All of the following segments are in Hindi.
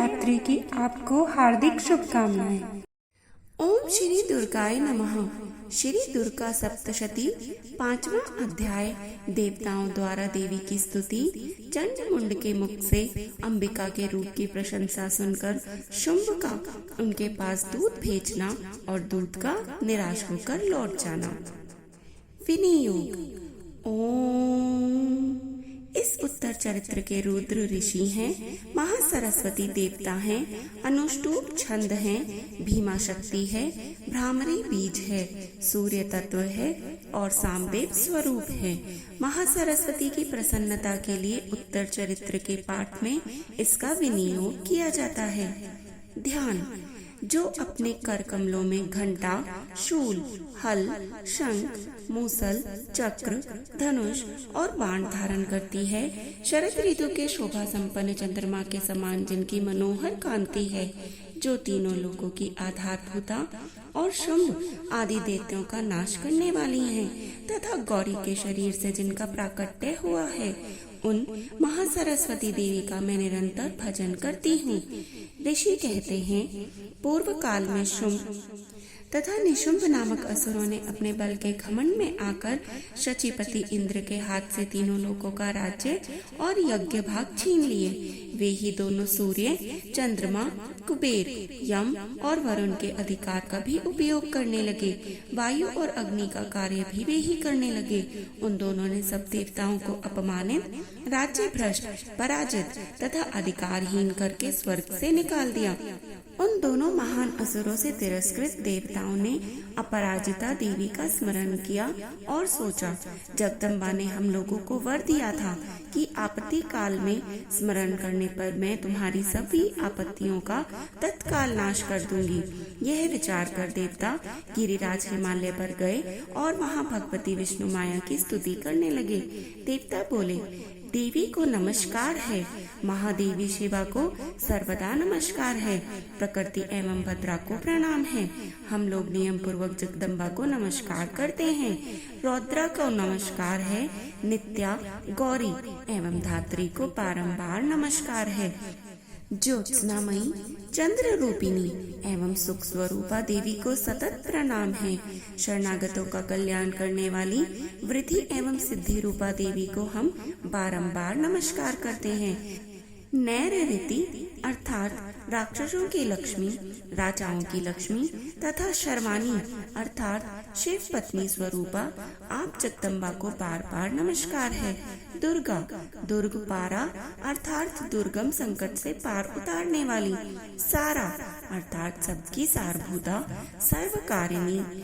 नवरात्रि की आपको हार्दिक शुभकामनाएं। ओम श्री दुर्गाय नमः। श्री दुर्गा सप्तशती 5वां अध्याय। देवताओं द्वारा देवी की स्तुति। चंडमुंड के मुख से अंबिका के रूप की प्रशंसा सुनकर शुंभ का उनके पास दूत भेजना और दूत का निराश होकर लौट जाना। विनियोग। ओम। इस उत्तर चरित्र के रुद्र ऋषि हैं, महासरस्वती देवता हैं, अनुष्टुप छंद हैं, भीमा शक्ति है, भ्रामरी बीज है, सूर्य तत्व है और सामवेद स्वरूप है। महासरस्वती की प्रसन्नता के लिए उत्तर चरित्र के पाठ में इसका विनियोग किया जाता है। ध्यान। जो अपने कर कमलों में घंटा, शूल, हल, शंख, मूसल, चक्र, धनुष और बाण धारण करती है, शरद ऋतु के शोभा संपन्न चंद्रमा के समान जिनकी मनोहर कांति है, जो तीनों लोगों की आधारभूता और शुंभ आदि दैत्यों का नाश करने वाली हैं, तथा गौरी के शरीर से जिनका प्राकट्य हुआ है, उन महासरस्वती देवी का मैं निरंतर भजन करती हूँ। ऋषि कहते हैं, पूर्व काल में शुंभ तथा निशुंभ नामक असुरों ने अपने बल के घमंड में आकर शचीपति इंद्र के हाथ से तीनों लोकों का राज्य और यज्ञ भाग छीन लिए। वे ही दोनों सूर्य, चंद्रमा, कुबेर, यम और वरुण के अधिकार का भी उपयोग करने लगे। वायु और अग्नि का कार्य भी वे ही करने लगे। उन दोनों ने सब देवताओं को अपमानित, राज्य भ्रष्ट, पराजित तथा अधिकारहीन करके स्वर्ग से निकाल दिया। उन दोनों महान असुरों से तिरस्कृत देवताओं ने अपराजिता देवी का स्मरण किया और सोचा, जगदम्बा ने हम लोगों को वर दिया था कि आपत्ति काल में स्मरण करने पर मैं तुम्हारी सभी आपत्तियों का तत्काल नाश कर दूंगी। यह विचार कर देवता गिरिराज हिमालय पर गए और वहां भगवती विष्णु माया की स्तुति करने लगे। देवता बोले, देवी को नमस्कार है, महादेवी शिवा को सर्वदा नमस्कार है, प्रकृति एवं भद्रा को प्रणाम है। हम लोग नियम पूर्वक जगदम्बा को नमस्कार करते हैं। रौद्रा को नमस्कार है, नित्या, गौरी एवं धात्री को बारंबार नमस्कार है। ज्योत्सनामयी, चंद्र रूपिणी एवं सुख स्वरूपा देवी को सतत प्रणाम है। शरणागतों का कल्याण करने वाली वृद्धि एवं सिद्धि रूपा देवी को हम बारंबार नमस्कार करते हैं। नैरृति अर्थात राक्षसों की लक्ष्मी, राजाओं की लक्ष्मी तथा शर्वाणी अर्थात शिव पत्नी स्वरूपा आप जगदम्बा को बार बार नमस्कार है। दुर्गा, दुर्ग पारा अर्थात दुर्गम संकट से पार उतारने वाली। सारा अर्थात सबकी सारभूता, सर्वकारिणी,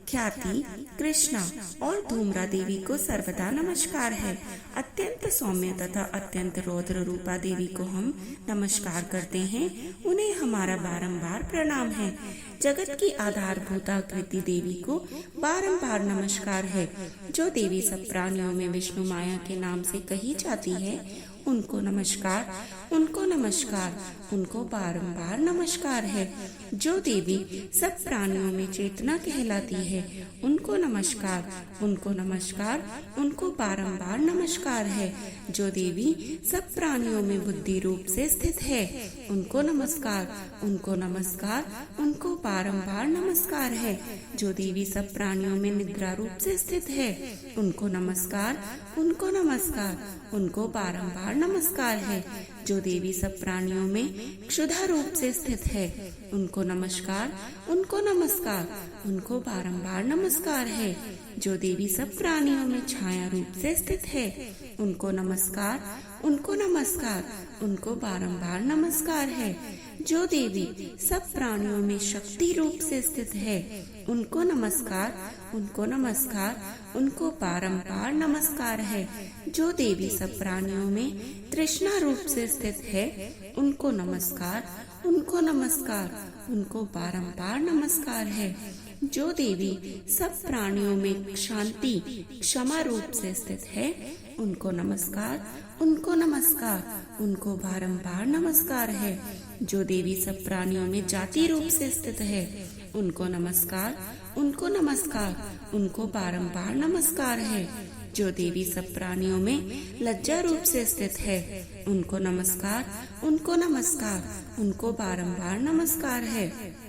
ख्याति, कृष्णा और धूम्रा देवी को सर्वदा नमस्कार है। अत्यंत सौम्य तथा अत्यंत रौद्र रूपा देवी को हम नमस्कार करते हैं, उन्हें हमारा बारंबार प्रणाम है। जगत की आधारभूता कृति देवी को बारंबार नमस्कार है। जो देवी सब प्राणियों में विष्णु माया के नाम से कही जाती है, उनको नमस्कार, उनको नमस्कार, उनको बारंबार नमस्कार है। जो देवी सब प्राणियों में चेतना कहलाती है, उनको नमस्कार, उनको नमस्कार, उनको बारंबार नमस्कार है। जो देवी सब प्राणियों में बुद्धि रूप से स्थित है, उनको नमस्कार, उनको नमस्कार, उनको बारंबार नमस्कार है। जो देवी सब प्राणियों में निद्रा रूप से स्थित है, उनको नमस्कार, उनको नमस्कार, उनको बारंबार नमस्कार है। जो देवी सब प्राणियों में क्षुधा रूप से स्थित है, उनको नमस्कार, उनको नमस्कार, उनको बारंबार नमस्कार है। जो देवी सब प्राणियों में छाया रूप से स्थित है, उनको नमस्कार, उनको नमस्कार, उनको बारंबार नमस्कार है। जो देवी सब प्राणियों में शक्ति रूप से स्थित है, उनको नमस्कार, उनको नमस्कार, उनको बारंबार नमस्कार है। जो देवी सब प्राणियों में तृष्णा रूप से स्थित है, उनको नमस्कार, उनको नमस्कार, उनको बारंबार नमस्कार है। जो देवी सब प्राणियों में शांति, क्षमा रूप से स्थित है, उनको नमस्कार, उनको नमस्कार, उनको बारंबार नमस्कार है। जो देवी सब प्राणियों में जाति रूप से स्थित है, उनको नमस्कार, उनको नमस्कार, उनको बारंबार नमस्कार है। जो देवी सब प्राणियों में लज्जा रूप से स्थित है, उनको नमस्कार, उनको नमस्कार, उनको बारंबार नमस्कार है।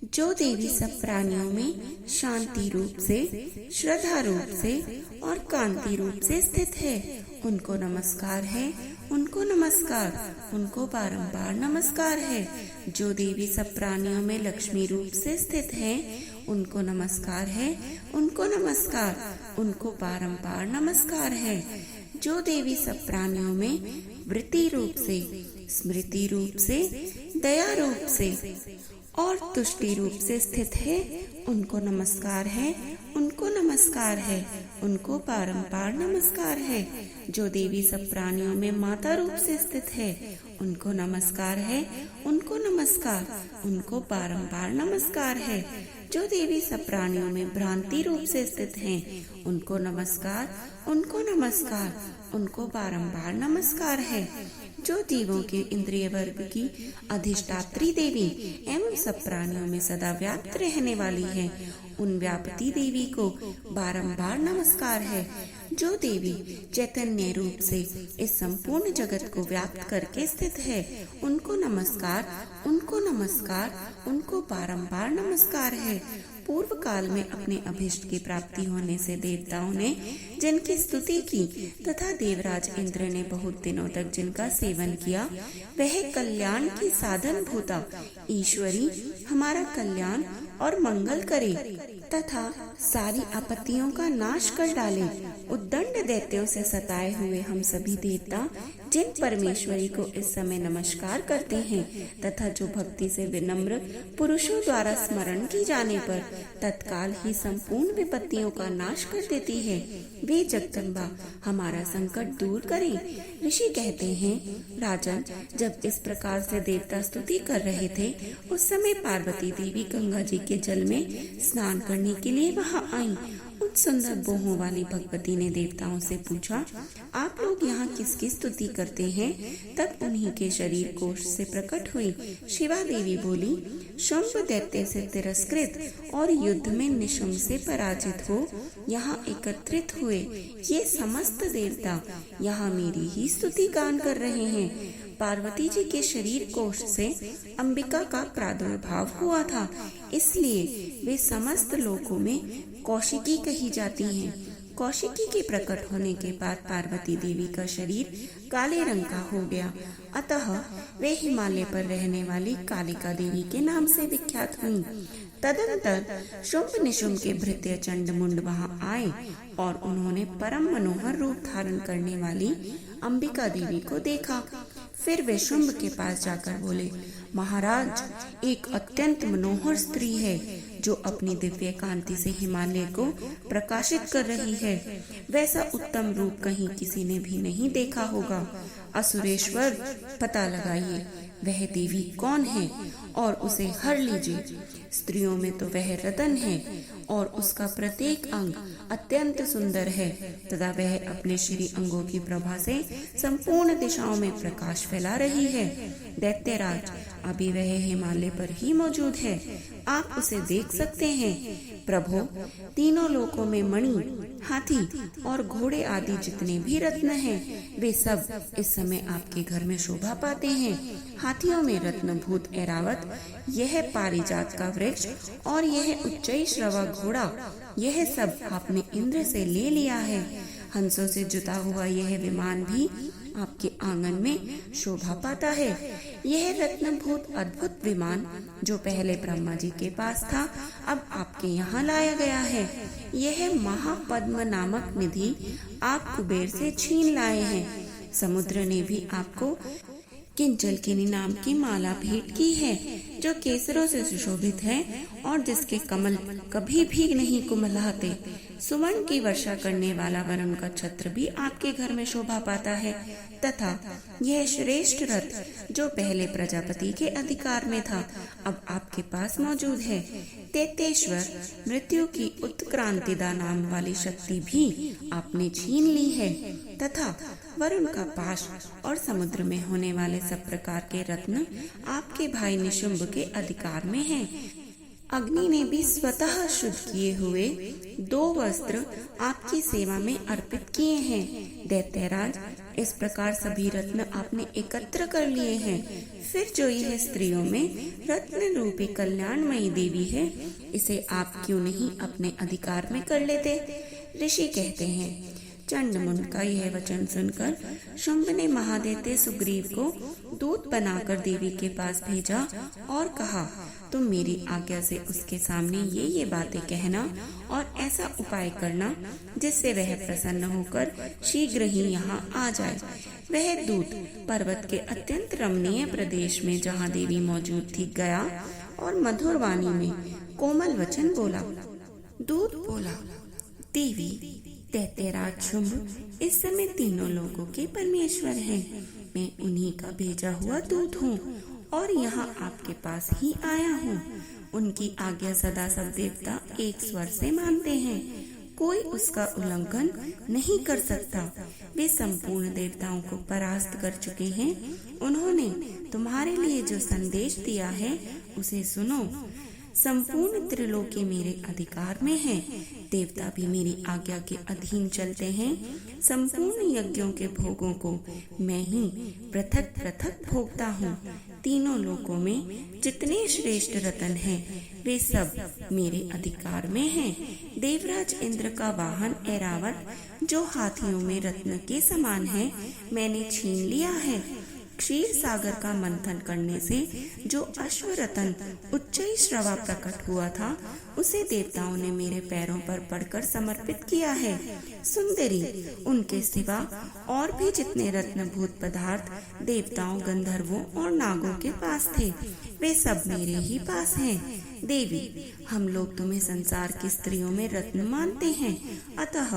जो देवी सब प्राणियों में शांति रूप से, श्रद्धा रूप से और कांति रूप से स्थित है, उनको नमस्कार है, उनको नमस्कार, उनको बारंबार नमस्कार है। जो देवी सब प्राणियों में लक्ष्मी रूप से स्थित है, उनको नमस्कार है, उनको नमस्कार, उनको बारंबार नमस्कार है। जो देवी सब प्राणियों में वृत्ति रूप से, स्मृति रूप से, दया रूप से और तुष्टि रूप से स्थित है, उनको नमस्कार है, उनको नमस्कार है, उनको बारंबार नमस्कार है। जो देवी सब प्राणियों में माता रूप से स्थित है, उनको नमस्कार है, उनको नमस्कार, उनको बारंबार नमस्कार है। जो देवी सब प्राणियों में भ्रांति रूप से स्थित हैं, उनको नमस्कार, उनको नमस्कार, उनको बारंबार नमस्कार है। जो जीवों के इंद्रिय वर्ग की अधिष्ठात्री देवी एवं सब प्राणियों में सदा व्याप्त रहने वाली है, उन व्यापती देवी को बारंबार नमस्कार है। जो देवी चैतन्य रूप से इस संपूर्ण जगत को व्याप्त करके स्थित है, उनको नमस्कार, उनको नमस्कार, उनको बारंबार नमस्कार है। पूर्व काल में अपने अभिष्ट की प्राप्ति होने से देवताओं ने जिनकी स्तुति की तथा देवराज इंद्र ने बहुत दिनों तक जिनका सेवन किया, वह कल्याण की साधन भूता ईश्वरी हमारा कल्याण और मंगल करे तथा सारी आपत्तियों का नाश कर डाले। उद्दंड दैत्यों से सताए हुए हम सभी देवता जिन परमेश्वरी को इस समय नमस्कार करते हैं तथा जो भक्ति से विनम्र पुरुषों द्वारा स्मरण की जाने पर तत्काल ही संपूर्ण विपत्तियों का नाश कर देती है, वे जगदम्बा हमारा संकट दूर करें। ऋषि कहते हैं, राजन, जब इस प्रकार से देवता स्तुति कर रहे थे, उस समय पार्वती देवी गंगा जी के जल में स्नान करने के लिए वहाँ आई। उन सुंदर बोहों वाली भगवती ने देवताओं से पूछा, आप लोग यहाँ किसकी स्तुति करते हैं? तब उन्हीं के शरीर कोश से प्रकट हुई शिवा देवी बोली, शुंभ दैत्य से तिरस्कृत और युद्ध में निशुंभ से पराजित हो यहाँ एकत्रित हुए ये समस्त देवता यहाँ मेरी ही स्तुति गान कर रहे हैं। पार्वती जी के शरीर कोश से अंबिका का प्रादुर्भाव हुआ था, इसलिए वे समस्त लोकों में कौशिकी कही जाती हैं। कौशिकी के प्रकट होने के बाद पार्वती देवी का शरीर काले रंग का हो गया, अतः वे हिमालय पर रहने वाली कालिका देवी के नाम से विख्यात हुईं। तदनंतर शुंभ निशुंभ के भृत्य चंड मुंड वहाँ आए और उन्होंने परम मनोहर रूप धारण करने वाली अंबिका देवी को देखा। फिर वे शुंभ के पास जाकर बोले, महाराज, एक अत्यंत मनोहर स्त्री है जो अपनी दिव्य कांति से हिमालय को प्रकाशित कर रही है। वैसा उत्तम रूप कहीं किसी ने भी नहीं देखा होगा। असुरेश्वर, पता लगाइए वह देवी कौन है और उसे हर लीजिए। स्त्रियों में तो वह रतन है और उसका प्रत्येक अंग अत्यंत सुंदर है तथा वह अपने श्री अंगों की प्रभा से संपूर्ण दिशाओं में प्रकाश फैला रही है। दैत्यराज, अभी वह हिमालय पर ही मौजूद है, आप उसे देख सकते हैं। प्रभो, तीनों लोकों में मणि, हाथी और घोड़े आदि जितने भी रत्न हैं, वे सब इस समय आपके घर में शोभा पाते हैं। हाथियों में रत्नभूत ऐरावत, यह पारिजात का वृक्ष और यह उच्चई श्रवा घोड़ा, यह सब आपने इंद्र से ले लिया है। हंसों से जुता हुआ यह विमान भी आपके आंगन में शोभा पाता है। यह रत्नभूत अद्भुत विमान जो पहले ब्रह्मा जी के पास था, अब आपके यहाँ लाया गया है। यह महापद्म नामक निधि आप कुबेर से छीन लाए हैं। समुद्र ने भी आपको किंचलकिनी नाम की माला भेंट की है, जो केसरों से सुशोभित है और जिसके कमल कभी भी नहीं कुमलाते। सुवर्ण की वर्षा करने वाला वरुण का छत्र भी आपके घर में शोभा पाता है तथा यह श्रेष्ठ रथ जो पहले प्रजापति के अधिकार में था, अब आपके पास मौजूद है। तेतेश्वर, मृत्यु की उत्क्रांतिदा नाम वाली शक्ति भी आपने छीन ली है तथा वरुण का पाश और समुद्र में होने वाले सब प्रकार के रत्न आपके भाई निशुंभ के अधिकार में हैं। अग्नि ने भी स्वतः शुद्ध किए हुए 2 वस्त्र आपकी सेवा में अर्पित किए हैं। दैत्यराज, इस प्रकार सभी रत्न आपने एकत्र कर लिए हैं। फिर जो यह स्त्रियों में रत्न रूपी कल्याणमयी देवी है, इसे आप क्यों नहीं अपने अधिकार में कर लेते? ऋषि कहते हैं, चंडमुंड का यह वचन सुनकर शुंभ ने महादैत्य सुग्रीव को दूत बनाकर देवी के पास भेजा और कहा, तुम मेरी आज्ञा से उसके सामने ये बातें कहना और ऐसा उपाय करना जिससे वह प्रसन्न होकर शीघ्र ही यहाँ आ जाए। वह दूत पर्वत के अत्यंत रमणीय प्रदेश में जहाँ देवी मौजूद थी गया और मधुर वाणी में कोमल वचन बोला। दूत बोला, देवी, दैत्यराज शुंभ इस समय तीनों लोगों के परमेश्वर हैं। मैं उन्हीं का भेजा हुआ दूत हूँ और यहाँ आपके पास ही आया हूँ। उनकी आज्ञा सदा सब देवता एक स्वर से मानते हैं, कोई उसका उल्लंघन नहीं कर सकता। वे संपूर्ण देवताओं को परास्त कर चुके हैं। उन्होंने तुम्हारे लिए जो संदेश दिया है उसे सुनो। संपूर्ण त्रिलोकी मेरे अधिकार में है। देवता भी मेरी आज्ञा के अधीन चलते हैं। संपूर्ण यज्ञों के भोगों को मैं ही पृथक पृथक भोगता हूँ। तीनों लोकों में जितने श्रेष्ठ रतन हैं, वे सब मेरे अधिकार में हैं। देवराज इंद्र का वाहन ऐरावत, जो हाथियों में रत्न के समान है, मैंने छीन लिया है। क्षीर सागर का मंथन करने से जो अश्वरतन उच्चई श्रवा प्रकट हुआ था, उसे देवताओं ने मेरे पैरों पर पड़कर समर्पित किया है। सुंदरी, उनके सिवा और भी जितने रत्नभूत पदार्थ देवताओं, गंधर्वों और नागों के पास थे, वे सब मेरे ही पास हैं। देवी, हम लोग तुम्हें संसार की स्त्रियों में रत्न मानते हैं, अतः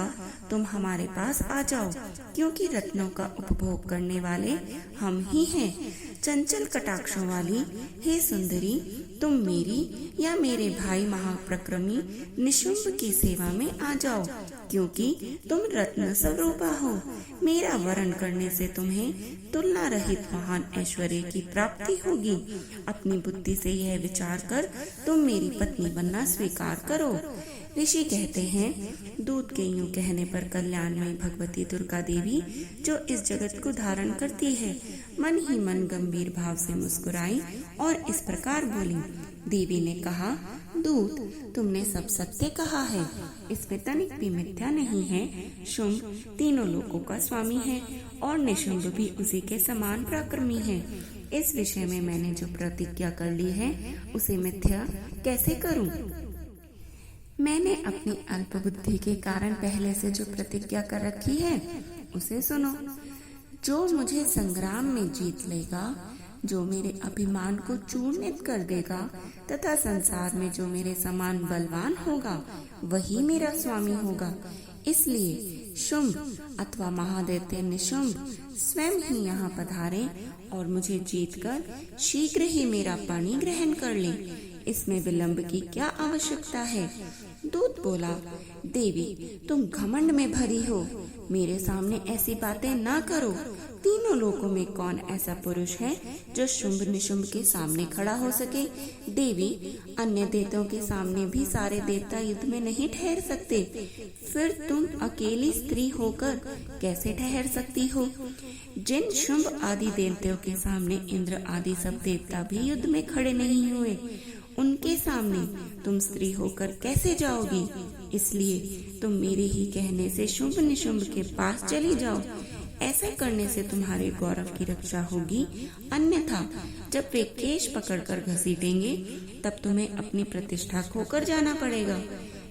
तुम हमारे पास आ जाओ, क्योंकि रत्नों का उपभोग करने वाले हम ही हैं। चंचल कटाक्षों वाली हे सुंदरी, तुम मेरी या मेरे भाई महाप्रक्रमी निशुंभ की सेवा में आ जाओ, क्योंकि तुम रत्न स्वरूपा हो। मेरा वरण करने से तुम्हें तुलना रहित महान ऐश्वर्य की प्राप्ति होगी। अपनी बुद्धि से यह विचार कर तुम मेरी पत्नी बनना स्वीकार करो। ऋषि कहते हैं, दूत के यूं कहने पर कल्याणमयी भगवती दुर्गा देवी, जो इस जगत को धारण करती है, मन ही मन गंभीर भाव से मुस्कुराई और इस प्रकार बोली। देवी ने कहा, दूत, तुमने सब सत्य कहा है, इसमें तनिक भी मिथ्या नहीं है। शुंभ तीनों लोकों का स्वामी है और निशुंभ भी उसी के समान पराक्रमी है। इस विषय में मैंने जो प्रतिज्ञा कर ली है, उसे मिथ्या कैसे करूं? मैंने अपनी अल्प बुद्धि के कारण पहले से जो प्रतिज्ञा कर रखी है, उसे सुनो। जो मुझे संग्राम में जीत लेगा, जो मेरे अभिमान को चूर्णित कर देगा तथा संसार में जो मेरे समान बलवान होगा, वही मेरा स्वामी होगा। इसलिए शुंभ अथवा महादैत्य निशुंभ स्वयं ही यहाँ पधारे और मुझे जीतकर शीघ्र ही मेरा पानी ग्रहण कर ले। इसमें विलंब की क्या आवश्यकता है? दूत बोला, देवी, तुम घमंड में भरी हो, मेरे सामने ऐसी बातें ना करो। तीनों लोकों में कौन ऐसा पुरुष है जो शुंभ निशुंभ के सामने खड़ा हो सके? देवी, अन्य देवताओं के सामने भी सारे देवता युद्ध में नहीं ठहर सकते, फिर तुम अकेली स्त्री होकर कैसे ठहर सकती हो? जिन शुंभ आदि देवताओं के सामने इंद्र आदि सब देवता भी युद्ध में खड़े नहीं हुए, उनके सामने तुम स्त्री होकर कैसे जाओगी? इसलिए तुम मेरे ही कहने से शुंभ निशुंभ के पास चली जाओ। ऐसा करने से तुम्हारे गौरव की रक्षा होगी, अन्यथा जब वे केश पकड़कर घसीटेंगे, तब तुम्हें अपनी प्रतिष्ठा खोकर जाना पड़ेगा।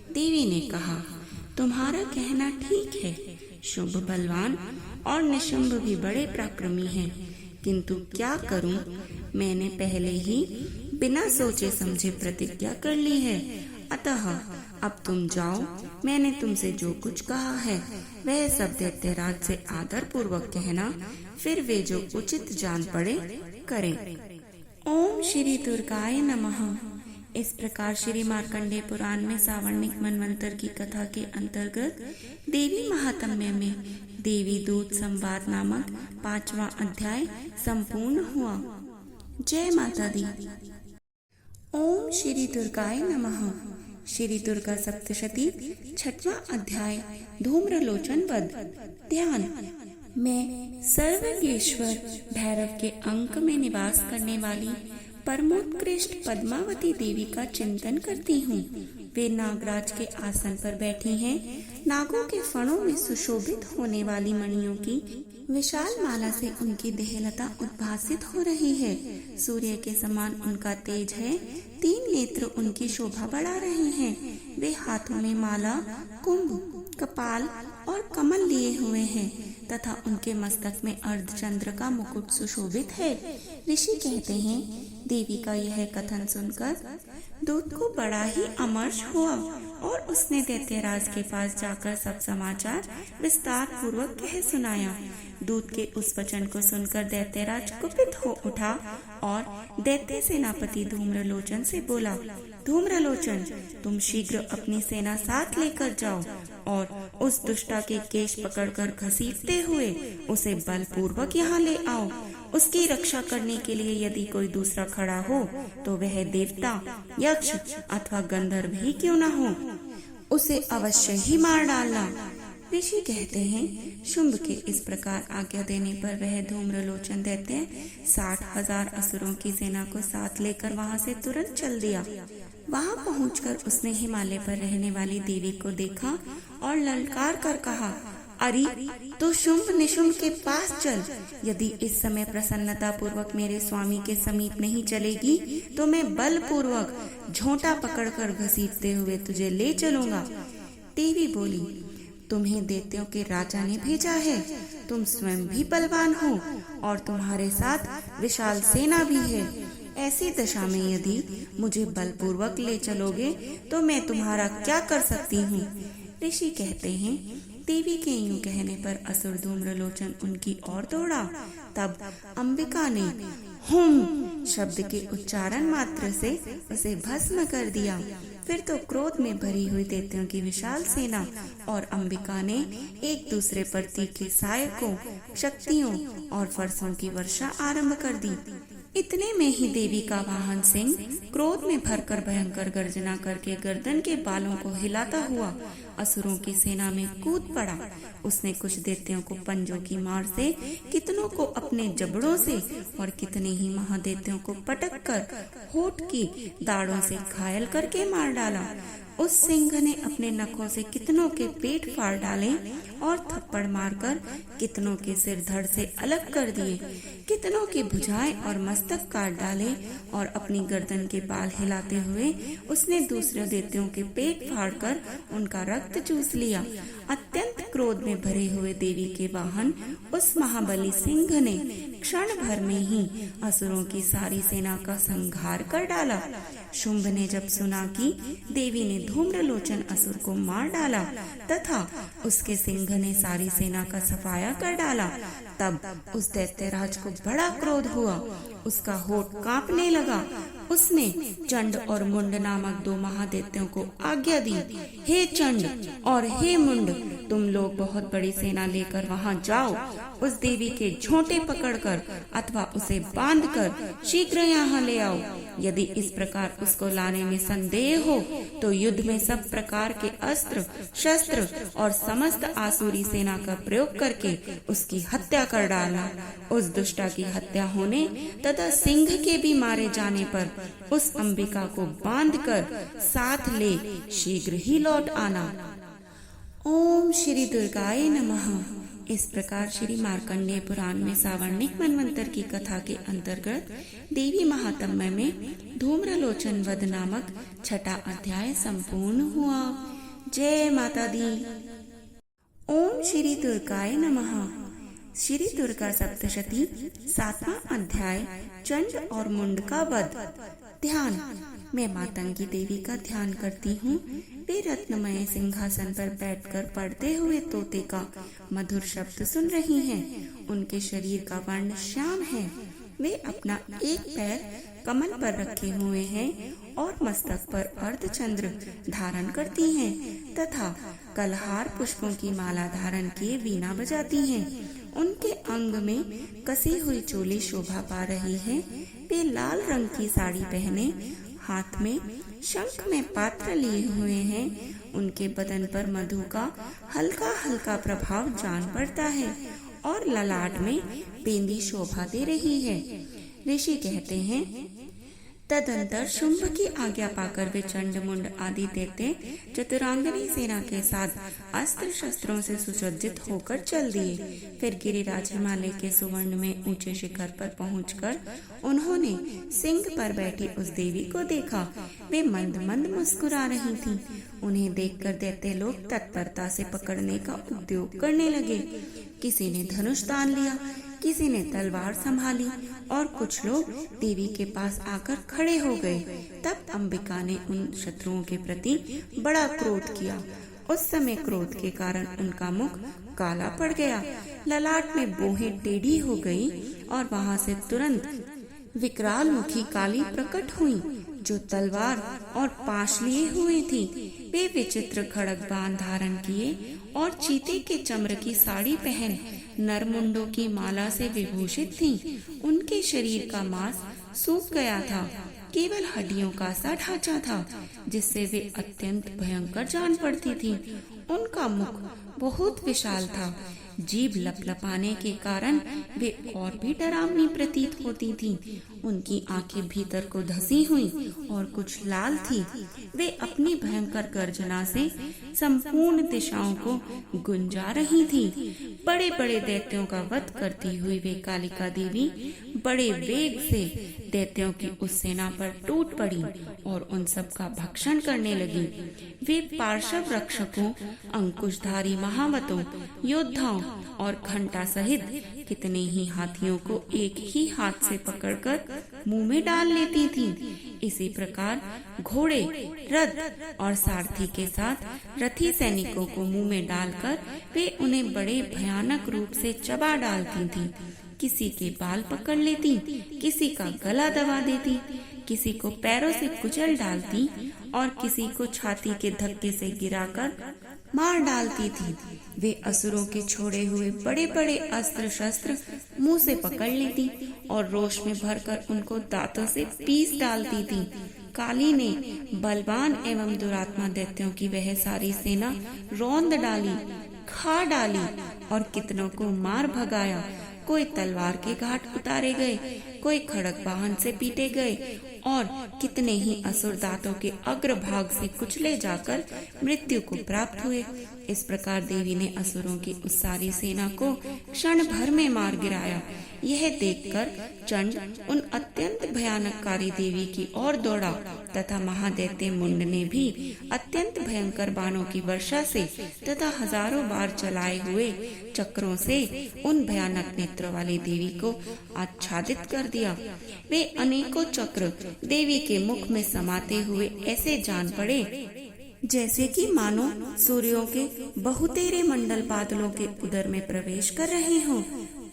देवी ने कहा, तुम्हारा कहना ठीक है। शुंभ बलवान और निशुंभ भी बड़े पराक्रमी हैं, किंतु क्या करूं? मैंने पहले ही बिना सोचे समझे प्रतिज्ञा कर ली है, अतः अब तुम जाओ। मैंने तुमसे जो कुछ कहा है वह सब दैत्यराज से आदर पूर्वक कहना, फिर वे जो उचित जान पड़े करें। ओम श्री दुर्गाय नमः। इस प्रकार श्री मार्कंडेय पुराण में सावर्णिक मनवंतर की कथा के अंतर्गत देवी महात्म्य में देवी दूत संवाद नामक 5वां अध्याय संपूर्ण हुआ। जय माता दी। ओम श्री दुर्गाय नमः। श्री दुर्गा सप्तशती 6वां अध्याय धूम्रलोचन वध। ध्यान। मैं सर्वज्ञेश्वर भैरव के अंक में निवास करने वाली परमोत्कृष्ट पद्मावती देवी का चिंतन करती हूँ। वे नागराज के आसन पर बैठी हैं। नागों के फणों में सुशोभित होने वाली मणियों की विशाल माला से उनकी देहलता उद्भासित हो रही है। सूर्य के समान उनका तेज है। 3 नेत्र उनकी शोभा बढ़ा रहे हैं। वे हाथों में माला, कुंभ, कपाल और कमल लिए हुए हैं तथा उनके मस्तक में अर्धचंद्र का मुकुट सुशोभित है। ऋषि कहते हैं, देवी का यह कथन सुनकर दूत को बड़ा ही अमर्ष हुआ और उसने दैत्यराज के पास जाकर सब समाचार विस्तार पूर्वक कह सुनाया। दूत के उस वचन को सुनकर दैत्यराज कुपित हो उठा और दैत्य सेनापति धूम्रलोचन से बोला, धूम्रलोचन, तुम शीघ्र अपनी सेना साथ लेकर जाओ और उस दुष्टा के केश पकड़कर घसीटते हुए उसे बलपूर्वक यहाँ ले आओ। उसकी रक्षा करने के लिए यदि कोई दूसरा खड़ा हो तो वह देवता, यक्ष अथवा गंधर्व ही क्यों न हो, उसे अवश्य ही मार डालना। ऋषि कहते हैं, शुंभ के इस प्रकार आज्ञा देने पर वह धूम्रलोचन दैत्य 60,000 असुरों की सेना को साथ लेकर वहां से तुरंत चल दिया। वहां पहुंचकर उसने हिमालय पर रहने वाली देवी को देखा और ललकार कर कहा, अरे तो शुंभ निशुंभ के पास चल। यदि इस समय प्रसन्नता पूर्वक मेरे स्वामी के समीप नहीं चलेगी तो मैं बलपूर्वक झोंटा पकड़कर घसीटते हुए तुझे ले चलूंगा। देवी बोली, तुम्हें दैत्यों के राजा ने भेजा है। तुम स्वयं भी बलवान हो और तुम्हारे साथ विशाल सेना भी है। ऐसी दशा में यदि मुझे बलपूर्वक ले चलोगे तो मैं तुम्हारा क्या कर सकती हूँ। ऋषि कहते हैं, देवी के यूं कहने पर असुर धूम्रलोचन उनकी ओर दौड़ा। तब अंबिका ने हुम शब्द के उच्चारण मात्र से उसे भस्म कर दिया। फिर तो क्रोध में भरी हुई दैत्यों की विशाल सेना और अंबिका ने एक दूसरे पर तीखे सहायकों, शक्तियों और फरसों की वर्षा आरंभ कर दी। इतने में ही देवी का वाहन सिंह क्रोध में भरकर भयंकर गर्जना करके गर्दन के बालों को हिलाता हुआ असुरों की सेना में कूद पड़ा। उसने कुछ दैत्यों को पंजों की मार से, कितनों को अपने जबड़ों से और कितने ही महादैत्यों को पटक कर होठ की दाढ़ों से घायल करके मार डाला। उस सिंह ने अपने नखों से कितनों के पेट फाड़ डाले और थप्पड़ मारकर कितनों के सिर धड़ से अलग कर दिए। कितनों की भुजाएं और मस्तक काट डाले और अपनी गर्दन के बाल हिलाते हुए उसने दूसरे दैत्यों के पेट फाड़कर उनका रक्त चूस लिया। अत्यंत क्रोध में भरे हुए देवी के वाहन उस महाबली सिंह ने क्षण भर में ही असुरों की सारी सेना का संहार कर डाला। शुंभ ने जब सुना कि देवी ने धूम्रलोचन असुर को मार डाला तथा उसके सिंह ने सारी सेना का सफाया कर डाला, तब उस दैत्यराज को बड़ा क्रोध हुआ। उसका होठ कांपने लगा। उसने चंड और मुंड नामक 2 महादैत्यों को आज्ञा दी, हे चंड और हे मुंड, तुम लोग बहुत बड़ी सेना लेकर वहां जाओ। उस देवी के झोंटे पकड़कर अथवा उसे बांधकर शीघ्र यहाँ ले आओ। यदि इस प्रकार उसको लाने में संदेह हो तो युद्ध में सब प्रकार के अस्त्र शस्त्र और समस्त आसुरी सेना का प्रयोग करके उसकी हत्या कर डालना। उस दुष्टा की हत्या होने तथा सिंह के भी मारे जाने पर उस अंबिका को बांधकर साथ ले शीघ्र ही लौट आना। ओम श्री दुर्गाय नमः। इस प्रकार श्री मार्कंडेय पुराण में सावर्णिक मनवंतर की कथा के अंतर्गत देवी महात्म्य में धूम्रलोचन वध नामक 6वां अध्याय संपूर्ण हुआ। जय माता दी। ओम श्री दुर्गाय नमः। श्री दुर्गा सप्तशती 7वां अध्याय चंड और मुंड का वध। ध्यान। मैं मातंगी देवी का ध्यान करती हूँ। वे रत्नमय सिंहासन पर बैठकर पढ़ते हुए तोते का मधुर शब्द सुन रही हैं। उनके शरीर का वर्ण श्याम है। वे अपना एक पैर कमल पर रखे हुए हैं और मस्तक पर अर्धचंद्र धारण करती हैं तथा कलहार पुष्पों की माला धारण किए वीणा बजाती हैं। उनके अंग में कसी हुई चोली शोभा पा रही है। वे लाल रंग की साड़ी पहने हाथ में शंख में पात्र लिए हुए हैं। उनके बदन पर मधु का हल्का हल्का प्रभाव जान पड़ता है और ललाट में पेंदी शोभा दे रही है। ऋषि कहते हैं, तदंतर शुंभ की आज्ञा पाकर वे चंड मुंड आदि दैत्य चतुरांगनी सेना के साथ अस्त्र शस्त्रों से सुसज्जित होकर चल दिए। फिर गिरिराज हिमालय के सुवर्ण में ऊंचे शिखर पर पहुंचकर उन्होंने सिंह पर बैठी उस देवी को देखा। वे मंद मंद मुस्कुरा रही थीं। उन्हें देखकर दैत्य लोग तत्परता से पकड़ने का उद्योग करने लगे। किसी ने धनुष तान लिया, किसी ने तलवार संभाली और कुछ लोग देवी के पास आकर खड़े हो गए। तब अंबिका ने उन शत्रुओं के प्रति बड़ा क्रोध किया। उस समय क्रोध के कारण उनका मुख काला पड़ गया, ललाट में बोहें टेढ़ी हो गई और वहां से तुरंत विकराल मुखी काली प्रकट हुई, जो तलवार और पाश लिए हुई थी। वे विचित्र खड़ग बाण धारण किए और चीते के चम्र की साड़ी पहन नरमुंडों की माला से विभूषित थीं। उनके शरीर का मांस सूख गया था, केवल हड्डियों का सा ढांचा था, जिससे वे अत्यंत भयंकर जान पड़ती थीं। उनका मुख बहुत विशाल था। जीभ लपलपाने के कारण वे और भी डरावनी प्रतीत होती थीं। उनकी आंखें भीतर को धसी हुई और कुछ लाल थी। वे अपनी भयंकर गर्जना से संपूर्ण दिशाओं को गुंजा रही थीं। बड़े बड़े दैत्यों का वध करती हुई वे कालिका देवी बड़े वेग से दैत्यों की उस सेना पर टूट पड़ी और उन सब का भक्षण करने लगी। वे पार्श्व रक्षकों, अंकुशधारी महावतों, योद्धाओं और घंटा सहित कितने ही हाथियों को एक ही हाथ से पकड़कर मुंह में डाल लेती थीं। इसी प्रकार घोड़े, रथ और सारथी के साथ रथी सैनिकों को मुंह में डालकर वे उन्हें बड़े भयानक रूप से चबा डालती थीं। किसी के बाल पकड़ लेती, किसी का गला दबा देती, किसी को पैरों से कुचल डालती और किसी को छाती के धक्के से गिराकर मार डालती थी। वे असुरों के छोड़े हुए बड़े बड़े अस्त्र शस्त्र मुंह से पकड़ लेती और रोष में भरकर उनको दांतों से पीस डालती थी। काली ने बलवान एवं दुरात्मा दैत्यों की वह सारी सेना रौंद डाली, खा डाली और कितनों को मार भगाया। कोई तलवार के घाट उतारे गए, कोई खड़ग वाहन से पीटे गए और कितने ही असुर दांतों के अग्रभाग से कुचले जाकर मृत्यु को प्राप्त हुए। इस प्रकार देवी ने असुरों की उस सारी सेना को क्षण भर में मार गिराया। यह देखकर चंड उन अत्यंत भयानककारी देवी की ओर दौड़ा तथा महादैत्य मुंड ने भी अत्यंत भयंकर बाणों की वर्षा से तथा हजारों बार चलाए हुए चक्रों से उन भयानक नेत्रों वाली देवी को आच्छादित कर दिया। वे अनेकों चक्र देवी के मुख में समाते हुए ऐसे जान पड़े जैसे कि मानो सूर्यों के बहुतेरे मंडल बादलों के उदर में प्रवेश कर रहे हों।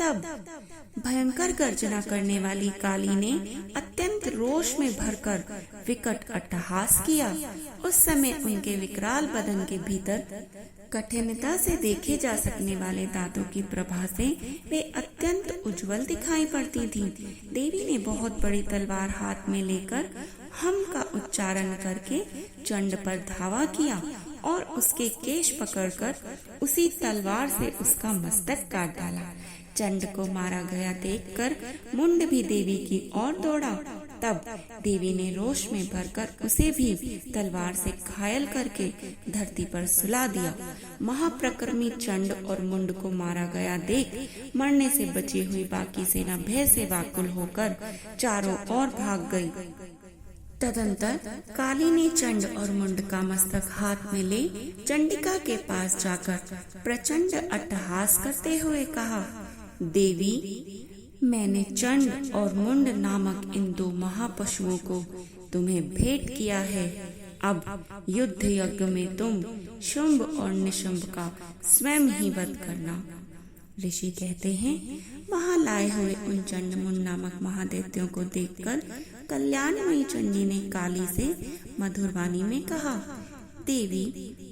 तब भयंकर गर्जना करने वाली काली ने अत्यंत रोष में भरकर विकट अट्टहास किया। उस समय उनके विकराल बदन के भीतर कठिनता से देखे जा सकने वाले दांतों की प्रभा से वे अत्यंत उज्जवल दिखाई पड़ती थीं। देवी ने बहुत बड़ी तलवार हाथ में लेकर हम का उच्चारण करके चंड पर धावा किया और उसके केश पकड़कर उसी तलवार से उसका मस्तक काट डाला। चंड को मारा गया देखकर मुंड भी देवी की ओर दौड़ा। तब देवी ने रोष में भरकर उसे भी तलवार से घायल करके धरती पर सुला दिया। महाप्रक्रमी चंड और मुंड को मारा गया देख मरने से बची हुई बाकी सेना भय से व्याकुल होकर चारों ओर भाग गई। तदंतर काली ने चंड और मुंड का मस्तक हाथ में ले चंडिका के पास जाकर प्रचंड अट्टहास करते हुए कहा, देवी, मैंने चंड और मुंड नामक इन दो महापशुओं को तुम्हें भेंट किया है। अब युद्ध यज्ञ में तुम शुंभ और निशुंभ का स्वयं ही वध करना। ऋषि कहते हैं, वहां लाए हुए उन चंड मुंड नामक महादैत्यों को देखकर कल्याणमयी चंडी ने काली से मधुर वाणी में कहा, देवी,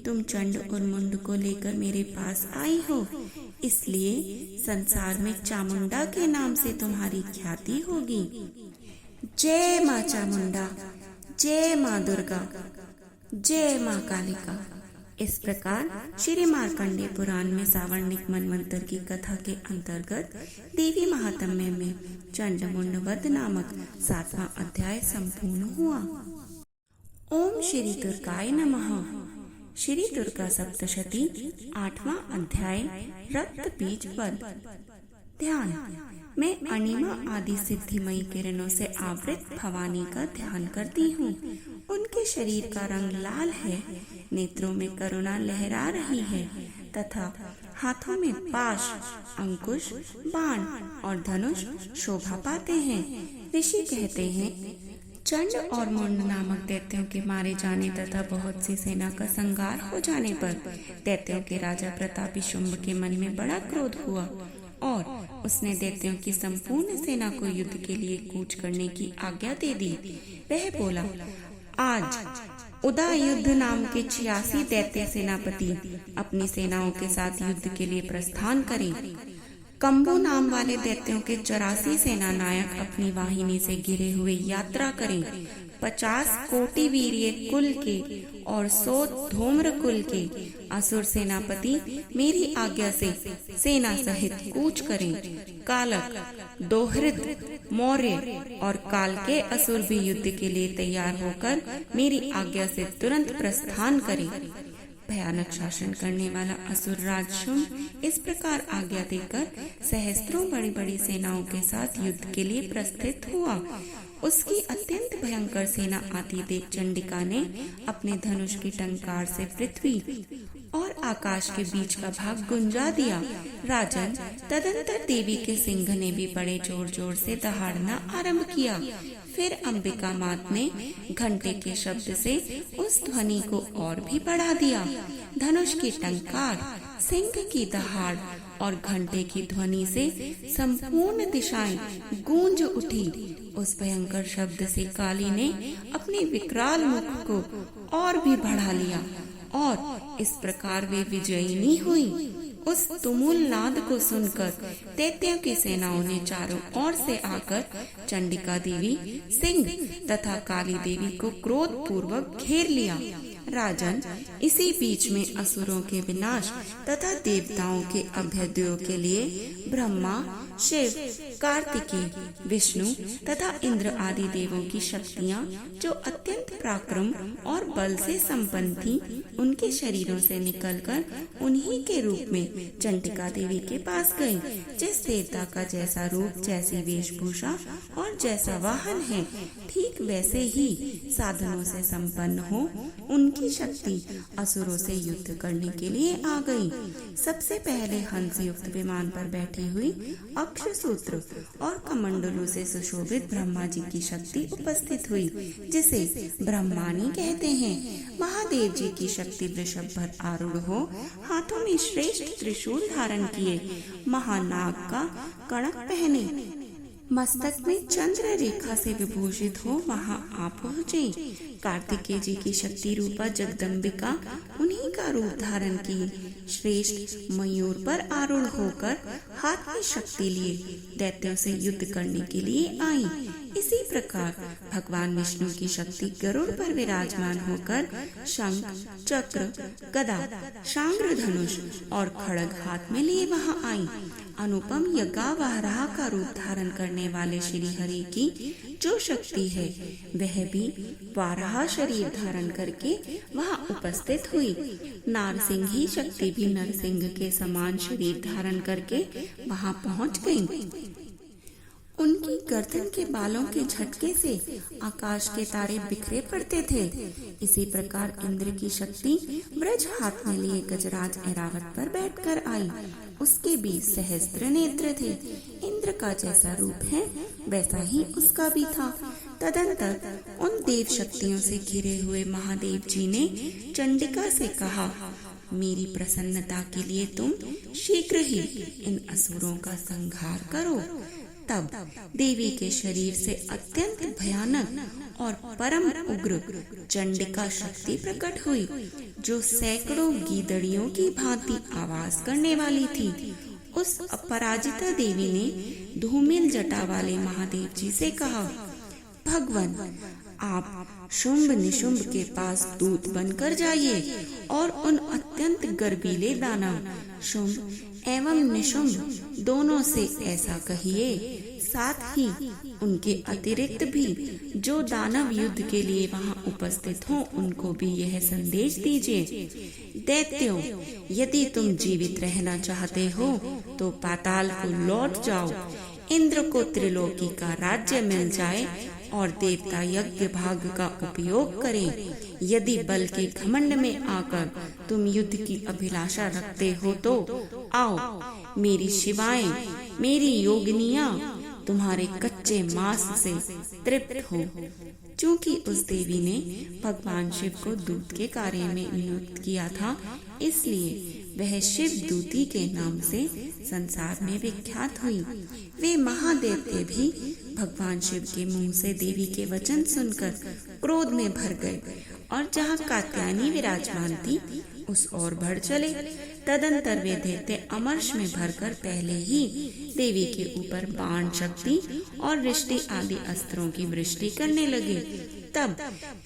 तुम चंड और मुंड को लेकर मेरे पास आई हो, इसलिए संसार में चामुंडा के नाम से तुम्हारी ख्याति होगी। जय मां चामुंडा। जय माँ दुर्गा, जय माँ कालिका। इस प्रकार श्री मार्कंडेय पुराण में सावर्णिक मनवंतर की कथा के अंतर्गत देवी महात्म्य में चंडमुंड वध नामक 7वां अध्याय संपूर्ण हुआ। ओम श्री दुर्गाय नमः। श्री दुर्गा सप्तशती 8वां अध्याय रक्त बीज वध। ध्यान। मैं अणिमा आदि सिद्धिमयी किरणों से आवृत भवानी का ध्यान करती हूँ। उनके शरीर का रंग लाल है, नेत्रों में करुणा लहरा रही है तथा हाथों में पाश, अंकुश, बाण और धनुष शोभा पाते हैं। ऋषि कहते हैं, चंड और मुंड नामक दैत्यों के मारे जाने तथा बहुत सी सेना का संहार हो जाने पर दैत्यों के राजा प्रतापी शुंभ के मन में बड़ा क्रोध हुआ और उसने दैत्यों की संपूर्ण सेना को युद्ध के लिए कूच करने की आज्ञा दे दी। वह बोला, आज उदायुद्ध नाम के 86 दैत्य सेनापति अपनी सेनाओं के साथ युद्ध के लिए प्रस्थान करें। कंबू नाम वाले दैत्यों के 84 सेना नायक अपनी वाहिनी से घिरे हुए यात्रा करें। 50 कोटि वीर्य कुल के और 100 धूम्र कुल के असुर सेनापति मेरी आज्ञा से सेना सहित कूच करें। कालक, दोहृद, मौर्य और काल के असुर भी युद्ध के लिए तैयार होकर मेरी आज्ञा से तुरंत प्रस्थान करें। भयानक शासन करने वाला असुर राज शुंभ इस प्रकार आज्ञा देकर सहस्त्रों बड़ी बड़ी सेनाओं के साथ युद्ध के लिए प्रस्थित हुआ। उसकी अत्यंत भयंकर सेना आती देख चंडिका ने अपने धनुष की टंकार से पृथ्वी और आकाश के बीच का भाग गुंजा दिया। राजन, तदंतर देवी के सिंह ने भी बड़े जोर जोर से दहाड़ना आरंभ किया। फिर अंबिका मात ने घंटे के शब्द से उस ध्वनि को और भी बढ़ा दिया। धनुष की टंकार, सिंह की दहाड़ और घंटे की ध्वनि से संपूर्ण दिशाएं गूंज उठी। उस भयंकर शब्द से काली ने अपने विकराल मुख को और भी बढ़ा लिया और इस प्रकार वे विजयिनी हुई। उस तुमुल नाद को सुनकर दैत्यों की सेनाओं ने चारों ओर से आकर चंडिका देवी, सिंह तथा काली देवी को क्रोध पूर्वक घेर लिया। राजन, इसी बीच में असुरों के विनाश तथा देवताओं के अभ्युदय के लिए ब्रह्मा, शिव, कार्तिकेय, विष्णु तथा इंद्र आदि देवों की शक्तियाँ जो अत्यंत पराक्रम और बल से संपन्न थी, उनके शरीरों से निकलकर उन्हीं के रूप में चंडिका देवी के पास गई। जिस देवता का जैसा रूप, जैसी वेशभूषा और जैसा वाहन है, ठीक वैसे ही साधनों से संपन्न हो उनकी शक्ति असुरों से युद्ध करने के लिए आ गई। सबसे पहले हंस युक्त विमान पर बैठी हुई अक्षसूत्र और कमंडलों से सुशोभित ब्रह्मा जी की शक्ति उपस्थित हुई, जिसे ब्रह्मानी कहते हैं। महादेव जी की शक्ति वृषभ पर आरूढ़ हो हाथों में श्रेष्ठ त्रिशूल धारण किए, महानाग का कणक पहने, मस्तक में चंद्र रेखा से विभूषित हो वहां आ पहुँचे। कार्तिकेय जी की शक्ति रूपा जगदम्बिका उन्हीं का रूप धारण की श्रेष्ठ मयूर पर आरूढ़ होकर हाथ में शक्ति लिए दैत्यों से युद्ध करने के लिए आई। इसी प्रकार भगवान विष्णु की शक्ति गरुड़ पर विराजमान होकर शंख, चक्र, गदा, शांग्र धनुष और खड़ग हाथ में लिए वहां आई। अनुपम यज्ञावराह का रूप धारण करने वाले श्री हरि की जो शक्ति है, वह भी वाराह शरीर धारण करके वहां उपस्थित हुई। नारसिंही शक्ति भी नरसिंह के समान शरीर धारण करके वहां पहुंच गई। उनकी गर्दन के बालों के झटके से आकाश के तारे बिखरे पड़ते थे। इसी प्रकार इंद्र की शक्ति ब्रज हाथ में लिए गजराज ऐरावत पर बैठकर आई। उसके भी सहस्त्र नेत्र थे। इंद्र का जैसा रूप है वैसा ही उसका भी था। तदंतर उन देव शक्तियों से घिरे हुए महादेव जी ने चंडिका से कहा, मेरी प्रसन्नता के लिए तुम शीघ्र ही इन असुरों का संहार करो। तब देवी के शरीर से अत्यंत भयानक और परम उग्र चंडिका शक्ति प्रकट हुई, जो सैकड़ों गीदड़ियों की भांति आवाज करने वाली थी। उस अपराजिता देवी ने धूमिल जटा वाले महादेव जी से कहा, भगवान, आप शुंभ निशुंभ के पास दूत बनकर जाइए और उन अत्यंत गर्वीले दानव शुंभ एवं निशुंभ दोनों से ऐसा कहिए। साथ ही उनके अतिरिक्त भी जो दानव युद्ध के लिए वहां उपस्थित हों उनको भी यह संदेश दीजिए, दैत्यों, यदि तुम जीवित रहना चाहते हो तो पाताल को लौट जाओ। इंद्र को त्रिलोकी का राज्य मिल जाए और देवता यज्ञ भाग का उपयोग करें। यदि बल के घमंड में आकर तुम युद्ध की अभिलाषा रखते हो तो आओ, मेरी शिवाएं, मेरी योगिनियां तुम्हारे कच्चे मांस से तृप्त हो। चूंकि उस देवी ने भगवान शिव को दूत के कार्य में नियुक्त किया था, इसलिए वह शिव दूती के नाम से संसार में विख्यात हुई। वे महादेवते भी भगवान शिव के मुंह से देवी के वचन सुनकर क्रोध में भर गए और जहाँ कात्यायनी विराजमान थी उस ओर बढ़ चले। तदंतर वे दैत्य अमर्ष में भरकर पहले ही देवी के ऊपर बाण शक्ति और रिष्टि आदि अस्त्रों की वृष्टि करने लगे। तब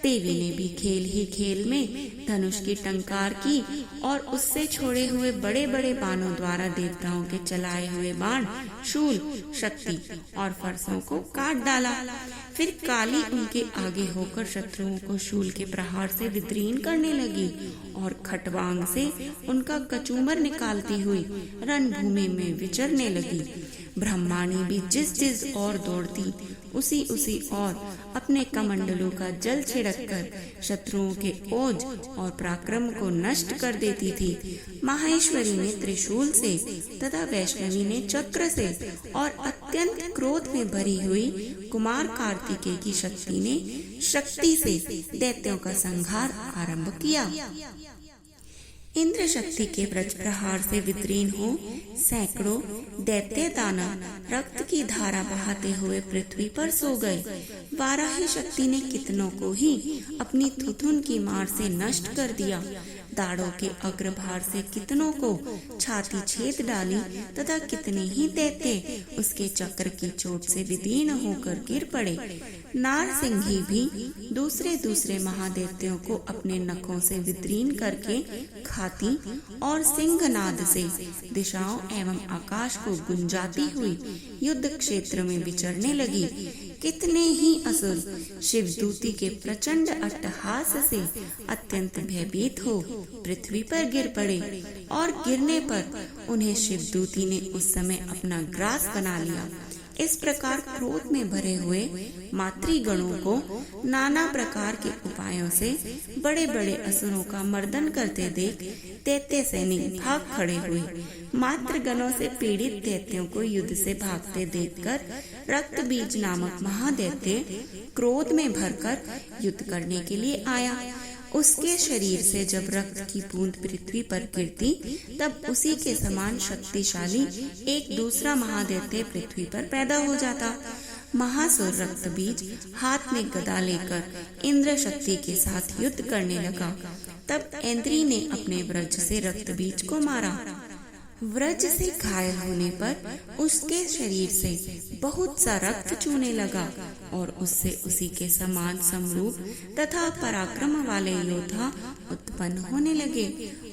देवी ने भी खेल ही खेल में धनुष की टंकार की और उससे छोड़े हुए बड़े बड़े बाणों द्वारा देवताओं के चलाए हुए बाण, शूल, शक्ति और फरसों को काट डाला। फिर काली उनके आगे होकर शत्रुओं को शूल के प्रहार से विद्रीन करने लगी और खटवांग से उनका कचूमर निकालती हुई रणभूमि में विचरने लगी। ब्रह्माणी भी जिस जिस ओर दौड़ती उसी उसी ओर अपने कमंडलों का जल छिड़क कर शत्रुओं के ओज और पराक्रम को नष्ट कर देती थी। माहेश्वरी ने त्रिशूल से तथा वैष्णवी ने चक्र से और अत्यंत क्रोध में भरी हुई कुमार कार्तिकेय की शक्ति से दैत्यों का संहार आरंभ किया। इंद्र शक्ति के वज्र प्रहार से विद्रीन हो सैकड़ों दैत्य दानव रक्त की धारा बहाते हुए पृथ्वी पर सो गए। वाराही शक्ति ने कितनों को ही अपनी थुथुन की मार से नष्ट कर दिया। दाढ़ों के अग्रभार से कितनों को छाती छेद डाली तथा कितने ही दैत्य उसके चक्र की चोट से विदीर्ण होकर गिर पड़े। नारसिंही भी दूसरे महादैत्यों को अपने नखों से विदीर्ण करके खाती और सिंहनाद से दिशाओं एवं आकाश को गुंजाती हुई युद्ध क्षेत्र में विचरने लगी। कितने ही असुर शिवदूती के प्रचंड अट्टहास से अत्यंत भयभीत हो पृथ्वी पर गिर पड़े और गिरने पर उन्हें शिवदूती ने उस समय अपना ग्रास बना लिया। इस प्रकार क्रोध में भरे हुए मातृगणों को नाना प्रकार के उपायों से बड़े बड़े असुरों का मर्दन करते देख दैत्य सैनिक भाग खड़े हुए। मातृगणों से पीड़ित दैत्यों को युद्ध से भागते देखकर रक्तबीज नामक महादैत्य क्रोध में भरकर युद्ध करने के लिए आया। उसके शरीर से जब रक्त की बूंद पृथ्वी पर गिरती तब उसी के समान शक्तिशाली एक दूसरा महादैत्य पृथ्वी पर पैदा हो जाता। महासुर रक्तबीज हाथ में गदा लेकर इंद्र शक्ति के साथ युद्ध करने लगा। तब इंद्री ने अपने वज्र से रक्तबीज को मारा। वज्र से घायल होने पर उसके शरीर से बहुत सा रक्त चूने लगा और उससे उसी के समान समरूप तथा पराक्रम वाले योद्धा उत्पन्न होने लगे।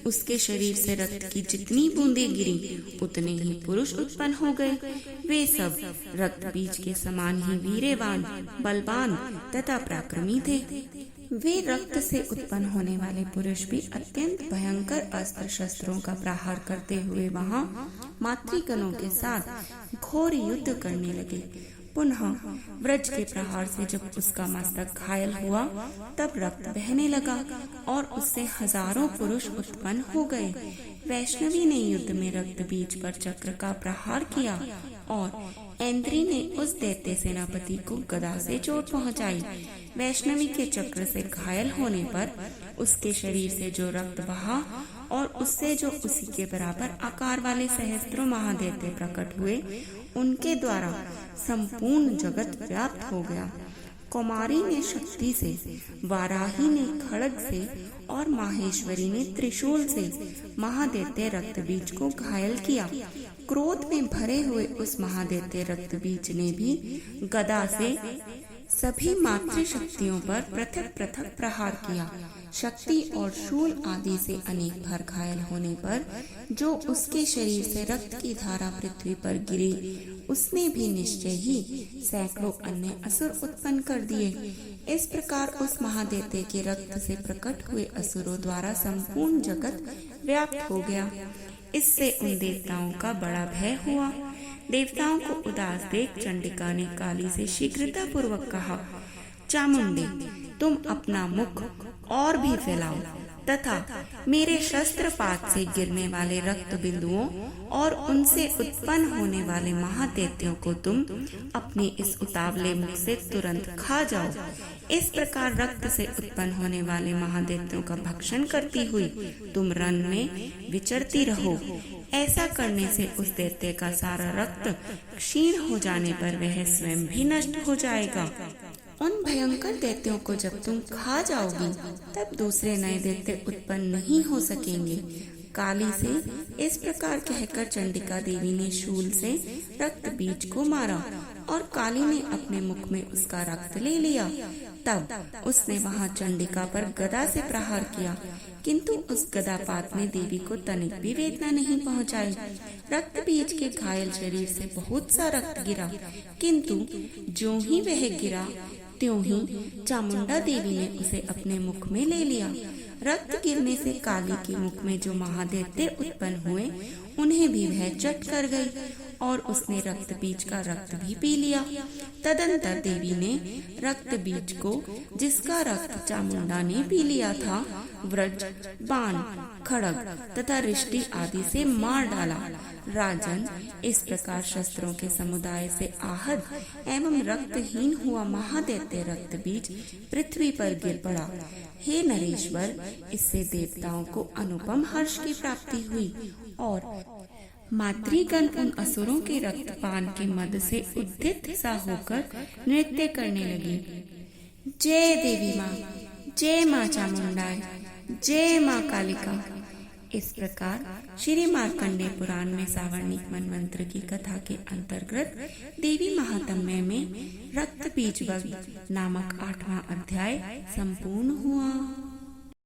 उसके शरीर से रक्त की जितनी बूंदें गिरी उतने ही पुरुष उत्पन्न हो गए। वे सब रक्त बीज के समान ही वीरवान, बलवान तथा पराक्रमी थे। वे रक्त से उत्पन्न होने वाले पुरुष भी अत्यंत भयंकर अस्त्र शस्त्रों का प्रहार करते हुए वहां मातृगणों के साथ घोर युद्ध करने लगे। पुनः वज्र के प्रहार से जब उसका मस्तक घायल हुआ तब रक्त बहने लगा और उससे हजारों पुरुष उत्पन्न हो गए। वैष्णवी ने युद्ध में रक्त बीज पर चक्र का प्रहार किया और इंद्री ने उस दैत्य सेनापति को गदा से चोट पहुंचाई। वैष्णवी के चक्र से घायल होने पर उसके शरीर से जो रक्त बहा और उससे जो उसी के बराबर आकार वाले सहस्त्रों महादैत्य प्रकट हुए, उनके द्वारा संपूर्ण जगत व्याप्त हो गया। कुमारी ने शक्ति से, वाराही ने खड्ग से और माहेश्वरी ने त्रिशूल से महादैत्य रक्तबीज को घायल किया। क्रोध में भरे हुए उस महादैत्य रक्तबीज ने भी गदा से सभी मातृ शक्तियों पर पृथक पृथक प्रहार किया। शक्ति और शूल आदि से अनेक बार घायल होने पर जो उसके शरीर से रक्त की धारा पृथ्वी पर गिरी, उसने भी निश्चय ही सैकड़ों अन्य असुर उत्पन्न कर दिए। इस प्रकार उस महादैत्य के रक्त से प्रकट हुए असुरों द्वारा संपूर्ण जगत व्याप्त हो गया। इससे उन देवताओं का बड़ा भय हुआ। देवताओं को उदास देख चंडिका ने काली से शीघ्रता पूर्वक कहा, चामुंडे, तुम अपना मुख और भी फैलाओ तथा मेरे शस्त्रपात से गिरने वाले रक्त बिंदुओं और उनसे उत्पन्न होने वाले महादैत्यों को तुम अपने इस उतावले मुख से तुरंत खा जाओ। इस प्रकार रक्त से उत्पन्न होने वाले महादैत्यों का भक्षण करती हुई तुम रण में विचरती रहो। ऐसा करने से उस दैत्य का सारा रक्त क्षीण हो जाने पर वह स्वयं भी नष्ट हो जाएगा। उन भयंकर दैत्यों को जब तुम खा जाओगी तब दूसरे नए दैत्य उत्पन्न नहीं हो सकेंगे। काली से इस प्रकार कहकर चंडिका देवी ने शूल से रक्त बीज को मारा और काली ने अपने मुख में उसका रक्त ले लिया। तब उसने वहां चंडिका पर गदा से प्रहार किया, किंतु उस गदापात ने देवी को तनिक भी वेदना नहीं पहुंचाई। रक्त बीज के घायल शरीर से बहुत सा रक्त गिरा, किंतु जो ही वह गिरा त्यों ही चामुंडा देवी ने उसे अपने मुख में ले लिया। रक्त गिरने से काली के मुख में जो महादैत्य उत्पन्न हुए उन्हें भी वह चट कर गई और उसने रक्त बीज का रक्त भी पी लिया। तदंतर देवी ने रक्त बीज को, जिसका रक्त चामुंडा ने पी लिया था, वज्र, बाण, खड्ग तथा रिष्टि आदि से मार डाला। राजन, इस प्रकार शस्त्रों के समुदाय से आहत एवं रक्तहीन हुआ महादैत्य रक्त बीज पृथ्वी पर गिर पड़ा। हे नरेश्वर, इससे देवताओं को अनुपम हर्ष की प्राप्ति हुई और मातृगण उन असुरों के रक्तपान के मद से उद्यत सा होकर नृत्य करने लगी। जय देवी माँ, जय माँ चामुंडाई, जय माँ कालिका। इस प्रकार श्री मार्कंडेय पुराण में सावर्णिक मनमंत्र की कथा के अंतर्गत देवी महात्म्य में रक्त बीज नामक 8वां अध्याय संपूर्ण हुआ।